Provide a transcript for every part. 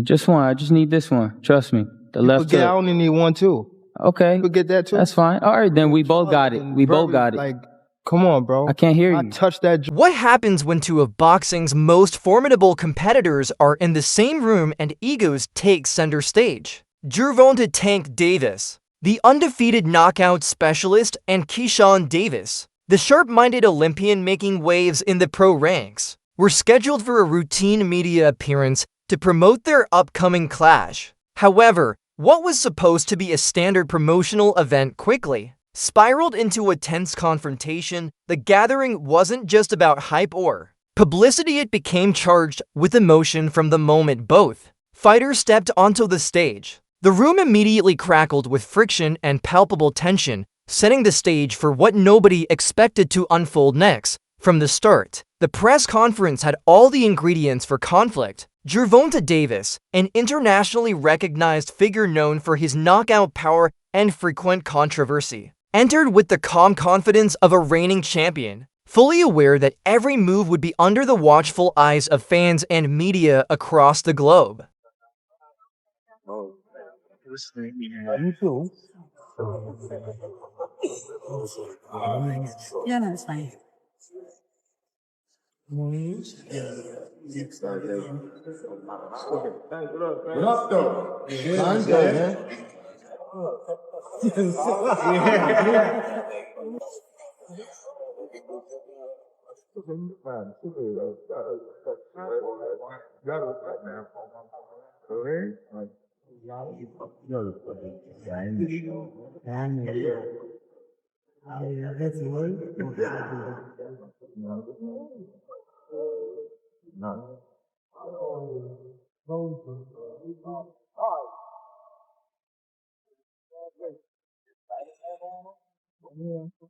Just one. I just need this one. Trust me. The left Forget, I hook. only need one too. Okay. Forget that too. That's fine. All right, then we both got it. We both got it. Like, come on, bro. I can't hear I you. touched that. What happens when two of boxing's most formidable competitors are in the same room and egos take center stage? Gervonta "Tank" Davis, the undefeated knockout specialist, and Keyshawn Davis, the sharp-minded Olympian making waves in the pro ranks, were scheduled for a routine media appearance to promote their upcoming clash. However, what was supposed to be a standard promotional event quickly spiraled into a tense confrontation. The gathering wasn't just about hype or publicity, it became charged with emotion from the moment both fighters stepped onto the stage. The room immediately crackled with friction and palpable tension, setting the stage for what nobody expected to unfold next. From the start, the press conference had all the ingredients for conflict. Gervonta Davis, an internationally recognized figure known for his knockout power and frequent controversy, entered with the calm confidence of a reigning champion, fully aware that every move would be under the watchful eyes of fans and media across the globe. Yeah, that's fine. What up, though? I'm good, man.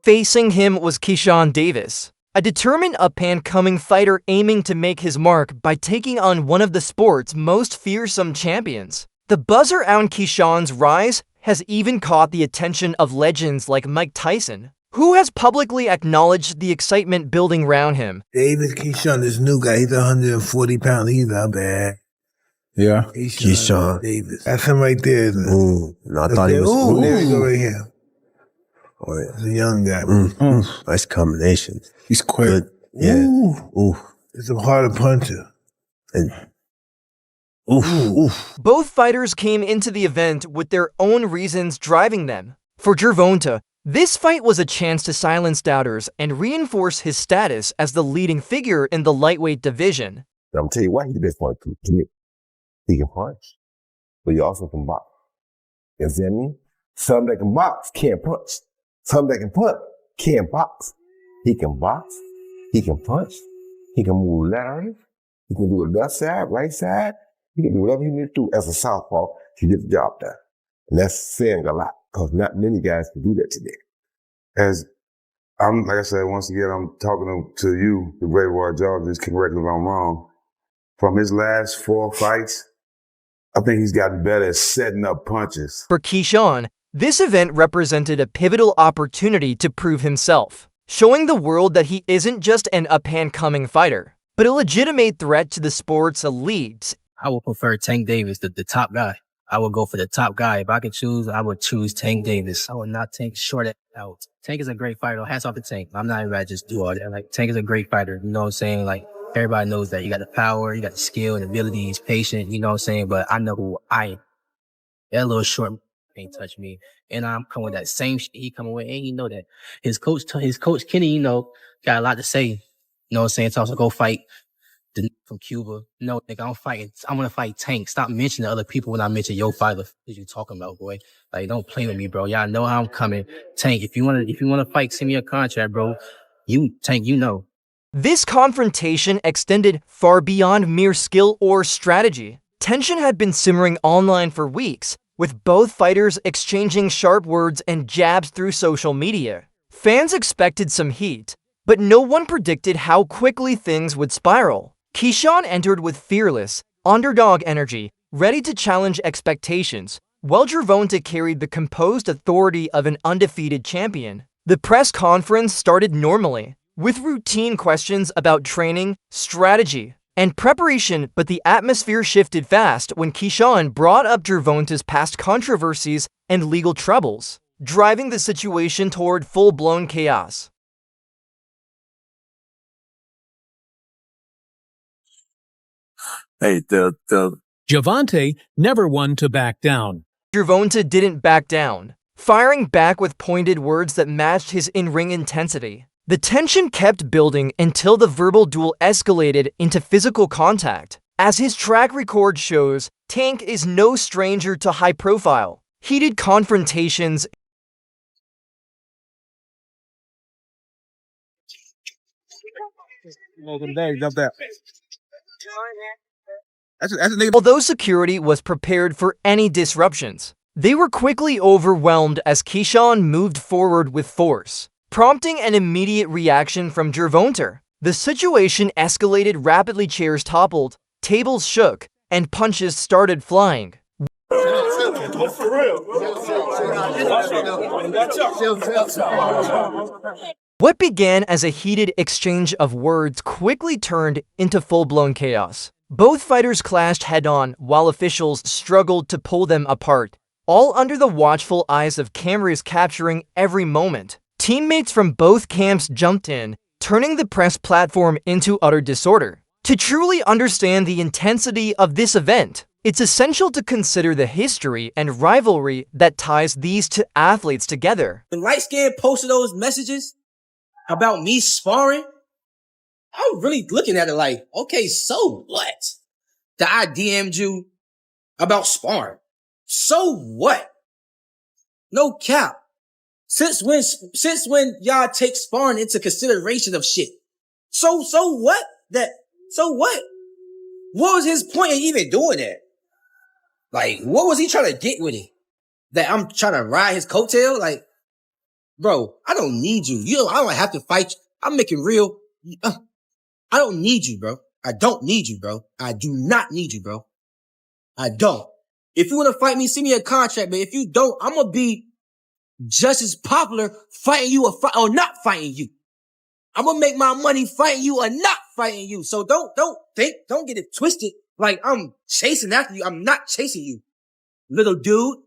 Facing him was Keyshawn Davis, a determined up-and-coming fighter aiming to make his mark by taking on one of the sport's most fearsome champions. The buzz around Keyshawn's rise has even caught the attention of legends like Mike Tyson, who has publicly acknowledged the excitement building around him. Davis Keyshawn, this new guy, he's 140 pounds. He's not bad. Yeah. Keyshawn Davis. That's him right there, isn't it? Ooh, no, I thought he was. Ooh, there you go right here. Oh, yeah. He's a young guy. Nice combination. He's quick. Good. Yeah. Ooh. It's a harder puncher. And oof. Both fighters came into the event with their own reasons driving them. For Gervonta, this fight was a chance to silence doubters and reinforce his status as the leading figure in the lightweight division. I'm gonna tell you why he's the best fighter to me. He can punch, but he also can box. You understand me? Some that can box can't punch. Some that can punch can't box. He can box. He can punch. He can move laterally. He can do it left side, right side. He can do whatever he needs to do as a southpaw to get the job done. And that's saying a lot, because not many guys can do that today. As I'm, like I said, once again, I'm talking to you, the Great War George, just correct me if I'm wrong. From his last 4 fights, I think he's gotten better at setting up punches. For Keyshawn, this event represented a pivotal opportunity to prove himself, showing the world that he isn't just an up-and-coming fighter, but a legitimate threat to the sport's elites. I would prefer Tank Davis, the top guy. I would go for the top guy. If I could choose, I would choose Tank Davis. I would not take short out. Tank is a great fighter. Hats off to Tank. I'm not even about to just do all that. Like, Tank is a great fighter. You know what I'm saying? Like, everybody knows that. You got the power, you got the skill and ability. He's patient. You know what I'm saying? But I know who I am. That little short can't touch me. And I'm coming with that same shit he coming with. And you know that. His coach Kenny, you know, got a lot to say. You know what I'm saying? Tells him to go fight from Cuba. No, nigga, I'm gonna fight Tank. Stop mentioning other people when I mention your fighter. What you talking about, boy? Like, don't play with me, bro. Y'all know how I'm coming. Tank, if you wanna fight, send me a contract, bro. Tank, you know. This confrontation extended far beyond mere skill or strategy. Tension had been simmering online for weeks, with both fighters exchanging sharp words and jabs through social media. Fans expected some heat, but no one predicted how quickly things would spiral. Keyshawn entered with fearless, underdog energy, ready to challenge expectations, while Gervonta carried the composed authority of an undefeated champion. The press conference started normally, with routine questions about training, strategy, and preparation, but the atmosphere shifted fast when Keyshawn brought up Gervonta's past controversies and legal troubles, driving the situation toward full-blown chaos. Hey, Gervonta never one to back down. Gervonta didn't back down, firing back with pointed words that matched his in-ring intensity. The tension kept building until the verbal duel escalated into physical contact. As his track record shows, Tank is no stranger to high profile, heated confrontations. Although security was prepared for any disruptions, they were quickly overwhelmed as Keyshawn moved forward with force, prompting an immediate reaction from Gervonta. The situation escalated rapidly, chairs toppled, tables shook, and punches started flying. What began as a heated exchange of words quickly turned into full-blown chaos. Both fighters clashed head-on while officials struggled to pull them apart, all under the watchful eyes of cameras capturing every moment. Teammates from both camps jumped in, turning the press platform into utter disorder. To truly understand the intensity of this event, it's essential to consider the history and rivalry that ties these two athletes together. When Light Skin posted those messages about me sparring, I was really looking at it like, okay, so what? That I DM'd you about sparring. So what? No cap. Since when y'all take sparring into consideration of shit? So what? So what? What was his point in even doing that? Like, what was he trying to get with it? That I'm trying to ride his coattail? Like, bro, I don't need you. I don't have to fight you. I'm making real. I don't need you, bro. I don't need you, bro. I do not need you, bro. I don't. If you want to fight me, send me a contract, but if you don't, I'm going to be just as popular fighting you or not fighting you. I'm going to make my money fighting you or not fighting you. So don't get it twisted like I'm chasing after you. I'm not chasing you. Little dude,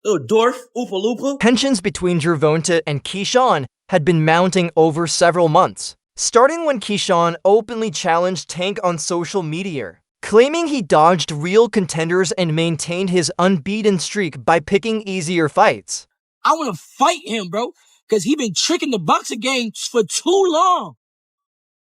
little dwarf, Oopa Loopa. Tensions between Gervonta and Keyshawn had been mounting over several months, starting when Keyshawn openly challenged Tank on social media, claiming he dodged real contenders and maintained his unbeaten streak by picking easier fights. I want to fight him, bro, because he been tricking the boxing game for too long.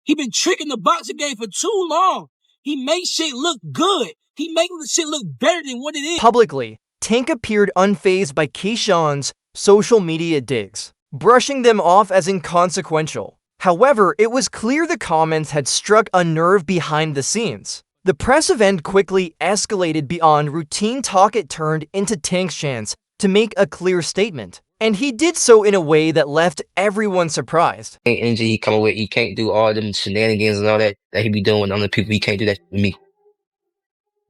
He been tricking the boxing game for too long. He makes shit look good. He makes the shit look better than what it is. Publicly, Tank appeared unfazed by Keyshawn's social media digs, brushing them off as inconsequential. However, it was clear the comments had struck a nerve behind the scenes. The press event quickly escalated beyond routine talk. It turned into Tank's chance to make a clear statement, and he did so in a way that left everyone surprised. Energy he coming with, he can't do all them shenanigans and all that he be doing with other people. He can't do that with me.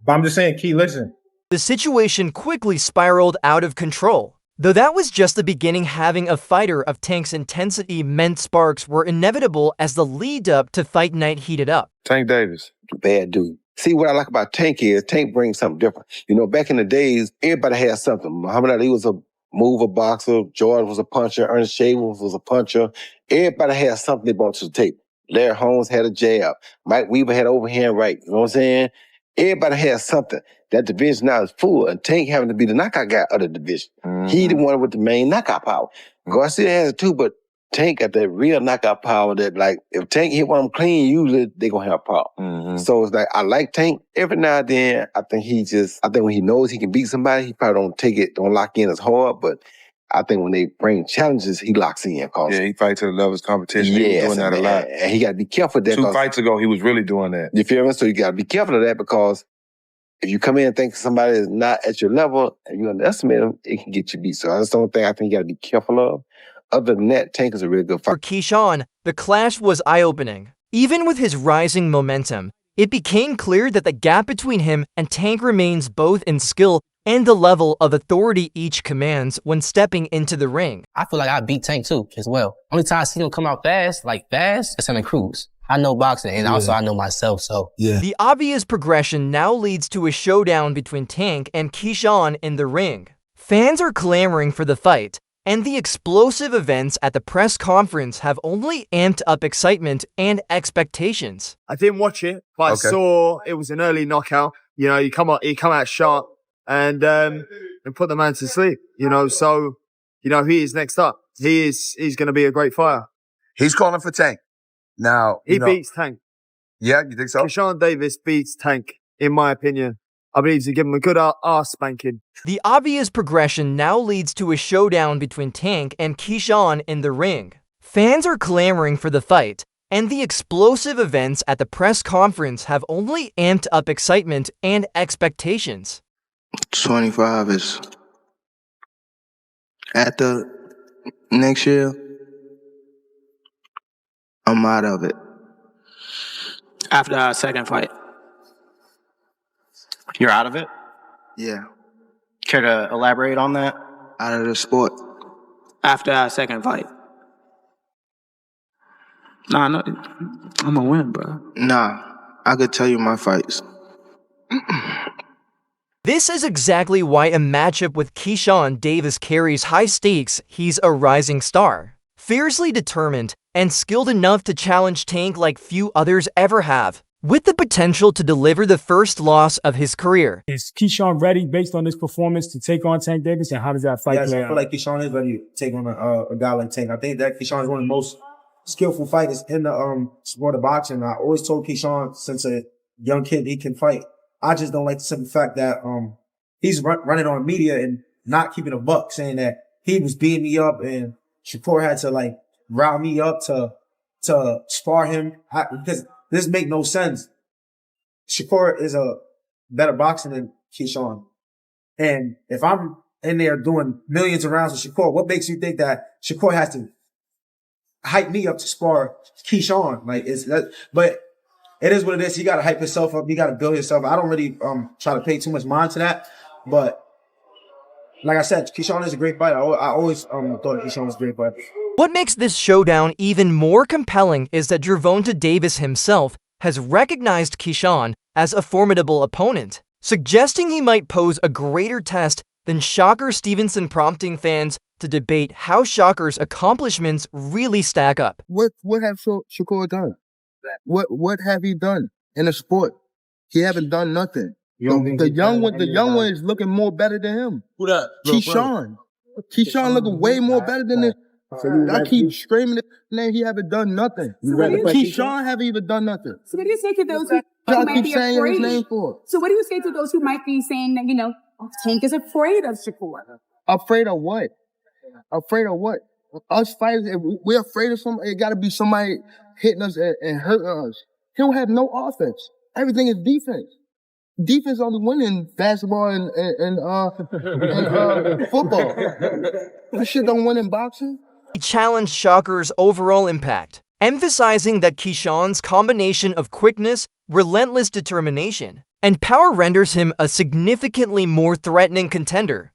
But I'm just saying, Key, listen. The situation quickly spiraled out of control. Though that was just the beginning, having a fighter of Tank's intensity meant sparks were inevitable as the lead-up to fight night heated up. Tank Davis. Bad dude. See, what I like about Tank is Tank brings something different. You know, back in the days, everybody had something. Muhammad Ali was a mover boxer. George was a puncher. Ernest Shaver was a puncher. Everybody had something they brought to the table. Larry Holmes had a jab. Mike Weaver had overhand right. You know what I'm saying? Everybody had something. That division now is full. And Tank having to be the knockout guy of the division. Mm-hmm. He the one with the main knockout power. Garcia has it too, but Tank got that real knockout power that, like, if Tank hit one of them clean, usually they gonna have power. Mm-hmm. So it's like, I like Tank. Every now and then, I think when he knows he can beat somebody, he probably don't lock in as hard, but I think when they bring challenges, he locks in. Yeah, he fights to the level of competition. Yes, he was doing that a lot. And he got to be careful of that. 2 fights ago, he was really doing that. You feel me? So you got to be careful of that, because if you come in and think somebody is not at your level and you underestimate them, it can get you beat. So that's the only thing I think you got to be careful of. Other than that, Tank is a really good fighter. For Keyshawn, the clash was eye-opening. Even with his rising momentum, it became clear that the gap between him and Tank remains both in skill and the level of authority each commands when stepping into the ring. I feel like I beat Tank too, as well. Only time I see him come out fast, it's on the cruise. I know boxing, and also I know myself, so. Yeah. The obvious progression now leads to a showdown between Tank and Keyshawn in the ring. Fans are clamoring for the fight, and the explosive events at the press conference have only amped up excitement and expectations. I didn't watch it, but I saw it was an early knockout. You know, he come out sharp and put the man to sleep. You know, so you know he is next up. He's going to be a great fighter. He's calling for Tank. Now, He beats Tank. Yeah, you think so? Keyshawn Davis beats Tank, in my opinion. I believe to give him a good ass spanking. The obvious progression now leads to a showdown between Tank and Keyshawn in the ring. Fans are clamoring for the fight, and the explosive events at the press conference have only amped up excitement and expectations. 25 is at the next year. I'm out of it. After our second fight. You're out of it? Yeah. Care to elaborate on that? Out of the sport. After our second fight. Nah, no, I'm gonna win, bro. Nah, I could tell you my fights. This is exactly why a matchup with Keyshawn Davis carries high stakes. He's a rising star, fiercely determined, and skilled enough to challenge Tank like few others ever have, with the potential to deliver the first loss of his career. Is Keyshawn ready based on this performance to take on Tank Davis, and how does that fight play out? I feel like Keyshawn is ready to take on a guy like Tank. I think that Keyshawn is one of the most skillful fighters in the sport of boxing. I always told Keyshawn since a young kid he can fight. I just don't like the simple fact that he's running on media and not keeping a buck, saying that he was beating me up and Shakur had to like rile me up to spar him, because this make no sense. Shakur is a better boxer than Keyshawn. And if I'm in there doing millions of rounds with Shakur, what makes you think that Shakur has to hype me up to spar Keyshawn? But it is what it is. He got to hype himself up. He got to build himself. I don't really try to pay too much mind to that. But like I said, Keyshawn is a great fighter. I always thought Keyshawn was a great fighter. What makes this showdown even more compelling is that Gervonta Davis himself has recognized Keyshawn as a formidable opponent, suggesting he might pose a greater test than Shocker Stevenson, prompting fans to debate how Shocker's accomplishments really stack up. What have Shakur done? What have he done in the sport? He haven't done nothing. The young one is looking more better than him. Who that? Keyshawn. Keyshawn looking way more better than this. I keep screaming his name. He haven't done nothing. Keyshawn haven't even done nothing. So what do you say to those who Y'all might keep be saying afraid? his name for? So what do you say to those who might be saying that, Tank is afraid of Shakur? Afraid of what? Afraid of what? Us fighters, if we're afraid of somebody, it got to be somebody hitting us and hurting us. He don't have no offense. Everything is defense. Defense only win in basketball and football. This shit don't win in boxing. He challenged Shocker's overall impact, emphasizing that Keyshawn's combination of quickness, relentless determination, and power renders him a significantly more threatening contender.